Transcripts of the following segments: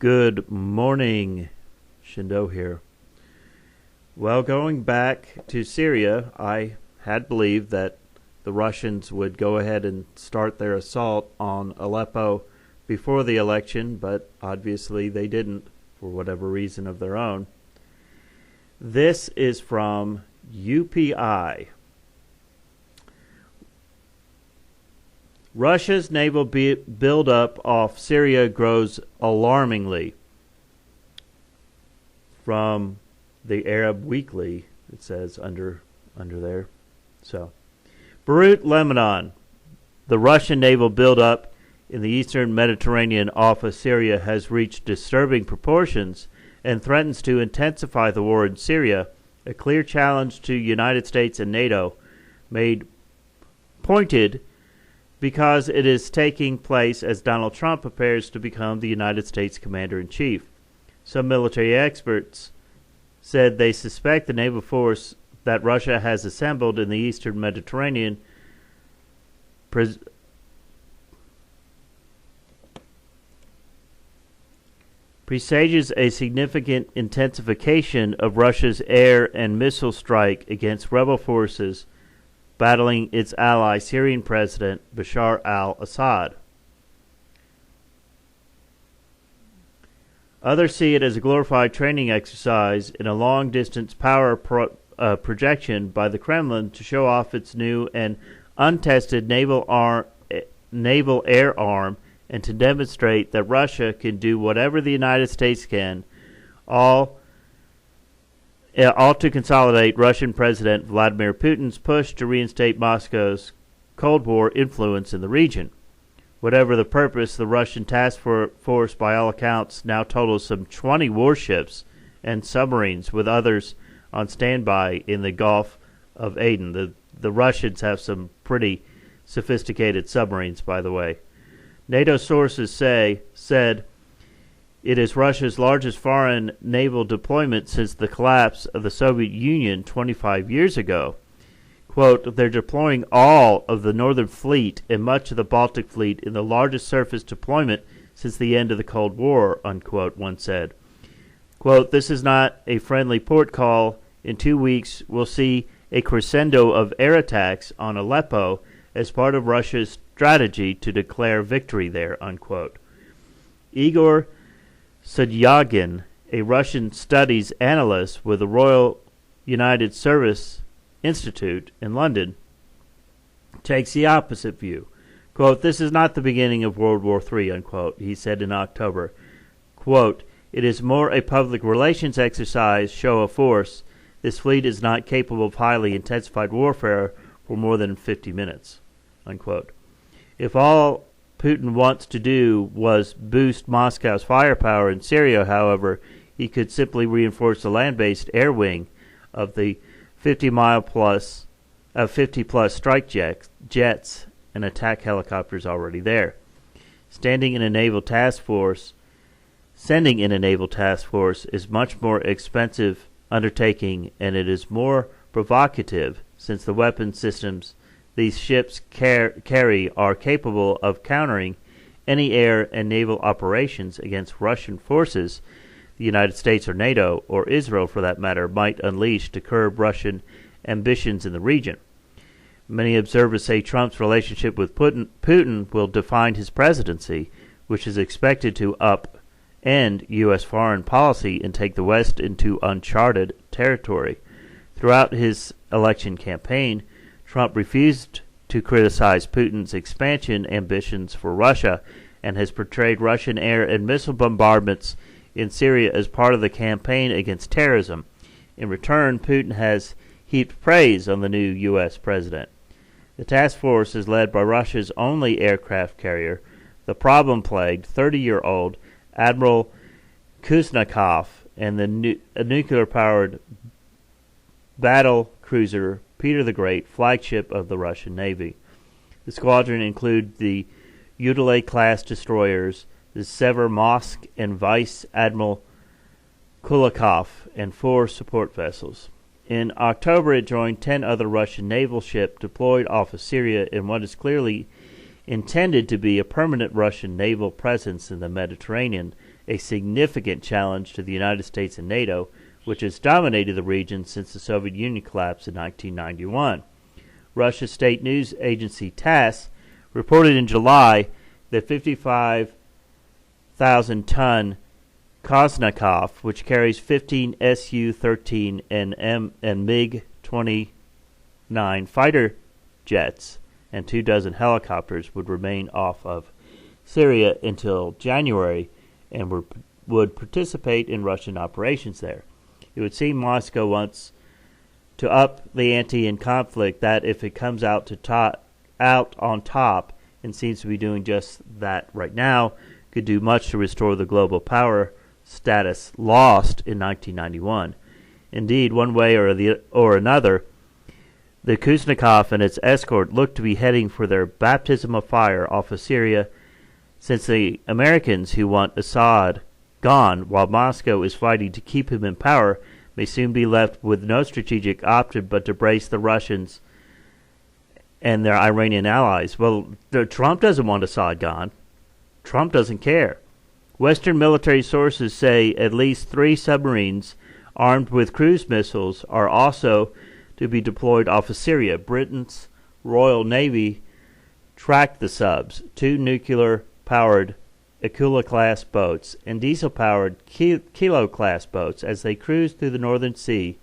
Good morning, Shindo here. Well, going back to Syria, I had believed that the Russians would go ahead and start their assault on Aleppo before the election, but obviously they didn't for whatever reason of their own. This is from UPI. Russia's naval buildup off Syria grows alarmingly. From the Arab Weekly, it says under there. So, Beirut, Lebanon. The Russian naval buildup in the eastern Mediterranean off of Syria has reached disturbing proportions and threatens to intensify the war in Syria, a clear challenge to United States and NATO, made pointed because it is taking place as Donald Trump prepares to become the United States Commander-in-Chief. Some military experts said they suspect the naval force that Russia has assembled in the eastern Mediterranean presages a significant intensification of Russia's air and missile strike against rebel forces battling its ally Syrian President Bashar al-Assad. Others see it as a glorified training exercise in a long-distance power projection by the Kremlin to show off its new and untested naval air arm and to demonstrate that Russia can do whatever the United States can, all to consolidate Russian President Vladimir Putin's push to reinstate Moscow's Cold War influence in the region. Whatever the purpose, the Russian task force, by all accounts, now totals some 20 warships and submarines, with others on standby in the Gulf of Aden. The Russians have some pretty sophisticated submarines, by the way. NATO sources said it is Russia's largest foreign naval deployment since the collapse of the Soviet Union 25 years ago. Quote, they're deploying all of the Northern Fleet and much of the Baltic Fleet in the largest surface deployment since the end of the Cold War, unquote, one said. Quote, this is not a friendly port call. In 2 weeks, we'll see a crescendo of air attacks on Aleppo as part of Russia's strategy to declare victory there, unquote. Igor Sudyagin, a Russian studies analyst with the Royal United Service Institute in London, takes the opposite view. Quote, this is not the beginning of World War III, unquote, he said in October. Quote, it is more a public relations exercise, show of force. This fleet is not capable of highly intensified warfare for more than 50 minutes, unquote. If all Putin wants to do was boost Moscow's firepower in Syria, however, he could simply reinforce the land-based air wing of the 50-plus strike jets and attack helicopters already there. Sending in a naval task force is much more expensive undertaking, and it is more provocative since the weapon systems these ships carry are capable of countering any air and naval operations against Russian forces the United States or NATO, or Israel for that matter, might unleash to curb Russian ambitions in the region. Many observers say Trump's relationship with Putin will define his presidency, which is expected to upend U.S. foreign policy and take the West into uncharted territory. Throughout his election campaign, Trump refused to criticize Putin's expansion ambitions for Russia and has portrayed Russian air and missile bombardments in Syria as part of the campaign against terrorism. In return, Putin has heaped praise on the new U.S. president. The task force is led by Russia's only aircraft carrier, the problem-plagued 30-year-old Admiral Kuznetsov, and the nuclear-powered battle cruiser Peter the Great, flagship of the Russian Navy. The squadron includes the Udalay-class destroyers, the Severomorsk and Vice Admiral Kulikov, and 4 support vessels. In October, it joined 10 other Russian naval ships deployed off of Syria in what is clearly intended to be a permanent Russian naval presence in the Mediterranean, a significant challenge to the United States and NATO, which has dominated the region since the Soviet Union collapsed in 1991. Russia's state news agency TASS reported in July that 55,000-ton Kozhnikov, which carries 15 Su-13 and MiG-29 fighter jets and 24 helicopters, would remain off of Syria until January and would participate in Russian operations there. It would seem Moscow wants to up the ante in conflict, that if it comes out on top, and seems to be doing just that right now, could do much to restore the global power status lost in 1991. Indeed, one way or another, the Kozhnikov and its escort look to be heading for their baptism of fire off of Syria, since the Americans, who want Assad gone while Moscow is fighting to keep him in power, may soon be left with no strategic option but to brace the Russians and their Iranian allies. Well, Trump doesn't want Assad gone. Trump doesn't care. Western military sources say at least 3 submarines armed with cruise missiles are also to be deployed off of Syria. Britain's Royal Navy tracked the subs, 2 nuclear-powered Akula-class boats and diesel-powered Kilo-class boats, as they cruised through the Northern Sea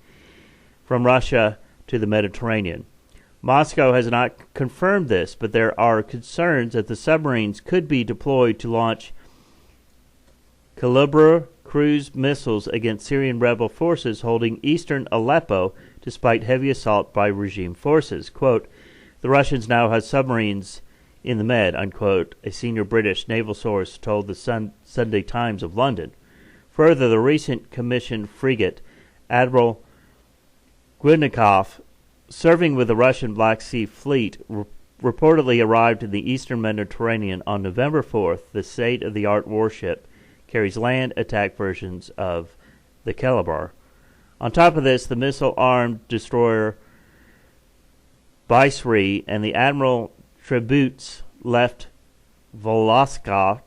from Russia to the Mediterranean. Moscow has not confirmed this, but there are concerns that the submarines could be deployed to launch Kalibr cruise missiles against Syrian rebel forces holding eastern Aleppo, despite heavy assault by regime forces. Quote, "The Russians now have submarines in the Med," unquote, a senior British naval source told the Sunday Times of London. Further, the recent commissioned frigate Admiral Gwidnikov, serving with the Russian Black Sea Fleet, reportedly arrived in the eastern Mediterranean on November 4th. The state-of-the-art warship carries land attack versions of the Kalibr. On top of this, the missile-armed destroyer Baisri and the Admiral Tributes left Voloskok,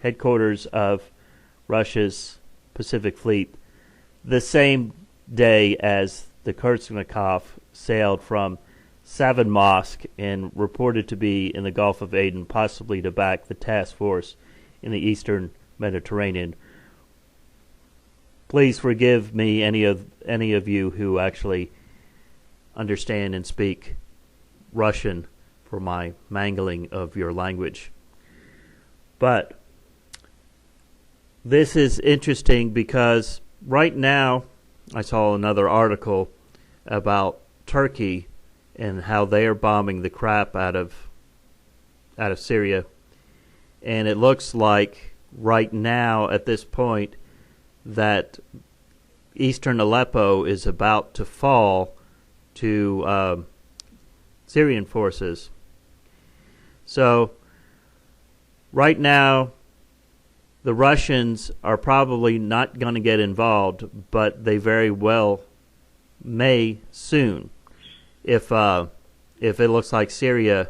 headquarters of Russia's Pacific Fleet, the same day as the Kozhnikov sailed from Savonmosk and reported to be in the Gulf of Aden, possibly to back the task force in the eastern Mediterranean. Please forgive me, any of you who actually understand and speak Russian, for my mangling of your language. But this is interesting because right now I saw another article about Turkey and how they are bombing the crap out of Syria, and it looks like right now at this point that eastern Aleppo is about to fall to Syrian forces. So right now the Russians are probably not going to get involved, but they very well may soon, if it looks like Syria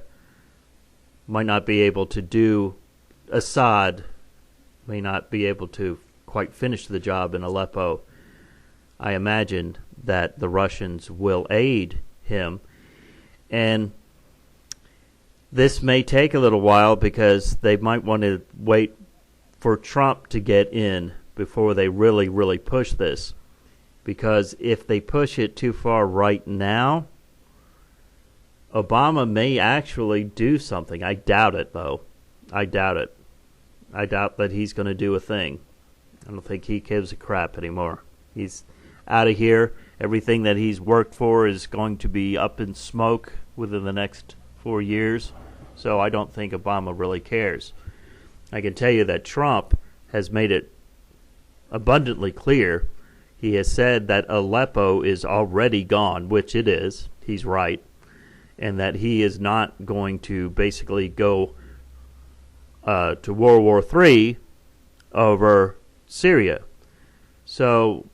might not be able to do, Assad may not be able to quite finish the job in Aleppo. I imagine that the Russians will aid him, and this may take a little while because they might want to wait for Trump to get in before they really push this. Because if they push it too far right now, Obama may actually do something. I doubt it, though. I doubt it. I doubt that he's going to do a thing. I don't think he gives a crap anymore. He's out of here. Everything that he's worked for is going to be up in smoke within the next 4 years. So I don't think Obama really cares. I can tell you that Trump has made it abundantly clear. He has said that Aleppo is already gone, which it is. He's right. And that he is not going to basically go to World War III over Syria. So,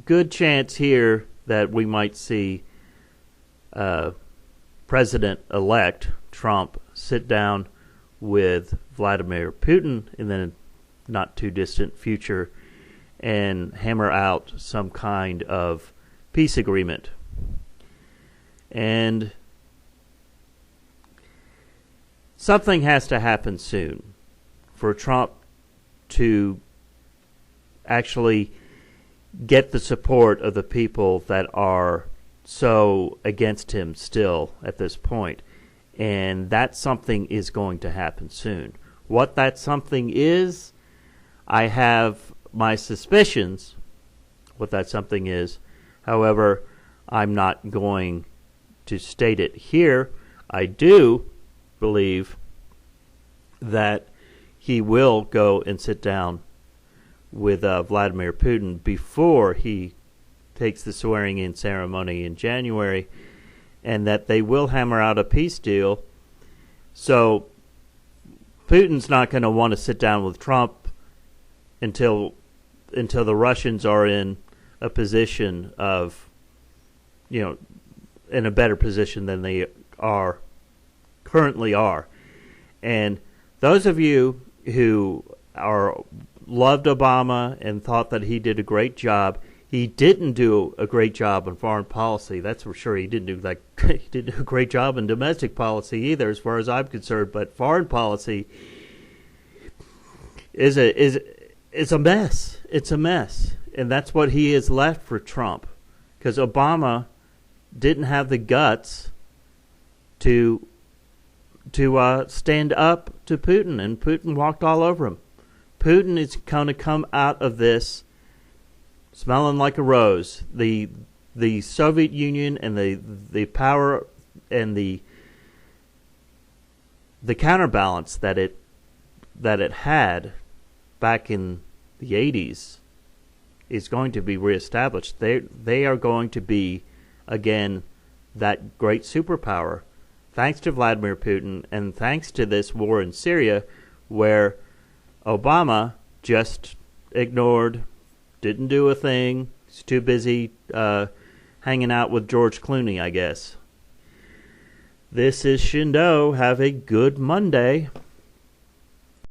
good chance here that we might see President-elect Trump sit down with Vladimir Putin in the not too distant future and hammer out some kind of peace agreement. And something has to happen soon for Trump to actually get the support of the people that are so against him still at this point. And that something is going to happen soon. What that something is, I have my suspicions what that something is. However, I'm not going to state it here. I do believe that he will go and sit down with Vladimir Putin before he takes the swearing-in ceremony in January, and that they will hammer out a peace deal. So Putin's not going to want to sit down with Trump until the Russians are in a position of, in a better position than they currently are. And those of you who loved Obama and thought that he did a great job, he didn't do a great job in foreign policy. That's for sure. He didn't do a great job in domestic policy either, as far as I'm concerned. But foreign policy is a mess. It's a mess, and that's what he is left for Trump, because Obama didn't have the guts to stand up to Putin, and Putin walked all over him. Putin is going to come out of this smelling like a rose. The Soviet Union and the power and the counterbalance that it had back in the 80s is going to be reestablished. They are going to be again that great superpower, thanks to Vladimir Putin and thanks to this war in Syria, where Obama just ignored, didn't do a thing. He's too busy hanging out with George Clooney, I guess. This is Shindo. Have a good Monday.